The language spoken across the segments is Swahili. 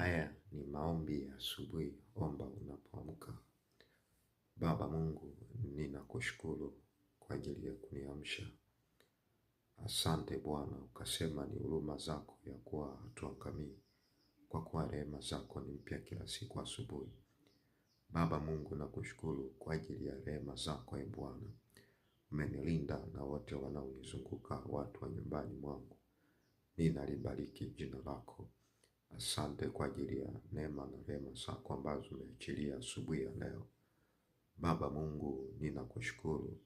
Haya ni maombi ya asubuhi. Omba unapoamka. Baba Mungu, ninakushukuru kwa ajili ya kuniamsha. Asante Bwana, ukasema ni huruma zako ya kuwa hatuangamii, kwa kuwa rehema zako ni mpya kila siku asubuhi. Baba Mungu, nakushukuru kwa ajili ya rehema zako. Bwana, umenilinda na wote wanaonizunguka, watu wa nyumbani mwangu. Ninalibariki jina lako. Asante kwa ajili ya neema na rehema zako ambazo umeachilia asubuhi ya leo. Baba Mungu, ninakushukuru.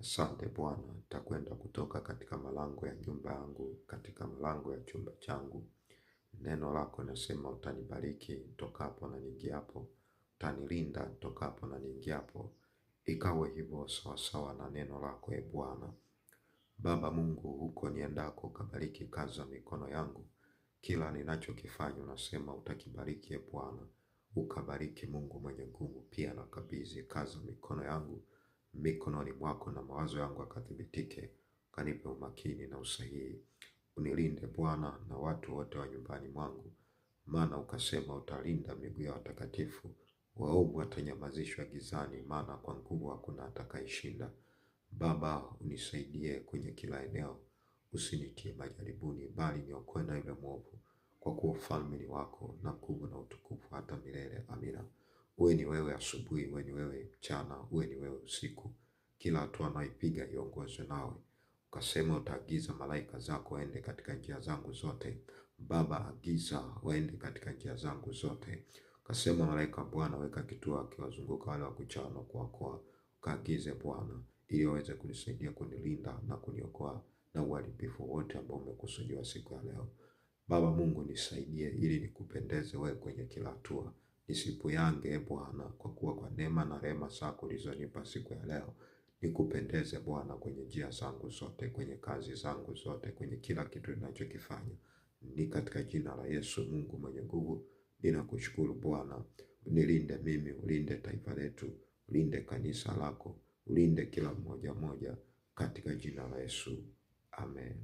Asante Bwana, nitakwenda kutoka katika malango ya nyumba yangu, katika malango ya chumba changu. Neno lako nasema utanibariki tokapo na niingiapo, utanilinda tokapo na niingiapo. Ikawe hivyo sawasawa na neno lako, Bwana. Baba Mungu, huko niendako kabariki kazi za mikono yangu. Kila ninachokifanya unasema utakibariki, Bwana. Ukabariki Mungu mwenye nguvu, pia nakabidhi kazi za mikono yangu mikononi mwako, na mawazo yangu akathibitike. Kanipe umakini na usahihi. Unilinde Bwana na watu wote wa nyumbani mwangu, maana ukasema utalinda miguu ya watakatifu. Waovu watanyamazishwa gizani, maana kwa nguvu hakuna atakayeshinda. Baba, unisaidie kwenye kila eneo. Usinitie majaribuni, bali niokoe na yule mwovu, kwa kuwa ufalme ni wako na nguvu na utukufu hata milele. Amina. Uwe ni wewe asubuhi, uwe ni wewe mchana, uwe ni wewe usiku. Kila hatua naipiga iongozwe nawe. Ukasema utaagiza malaika zako waende katika njia zangu zote. Baba, agiza waende katika njia zangu zote. Ukasema malaika Bwana weka kituo akiwazunguka wale wakuchao na kuwaokoa. Ukaagize Bwana, ili waweze kunisaidia, kunilinda na kuniokoa na uharibifu wote ambao umekusudiwa siku ya leo. Baba Mungu, nisaidie ili nikupendeze wewe kwenye kila hatua. Nisipuyange Bwana, kwa kuwa kwa neema na rehema zako ulizonipa siku ya leo, nikupendeze Bwana kwenye njia zangu zote, kwenye kazi zangu zote, kwenye kila kitu ninachokifanya. Ni katika jina la Yesu Mungu mwenye nguvu, ninakushukuru Bwana. Unilinde mimi, ulinde taifa letu, ulinde kanisa lako, ulinde kila mmoja mmoja, katika jina la Yesu. Amen.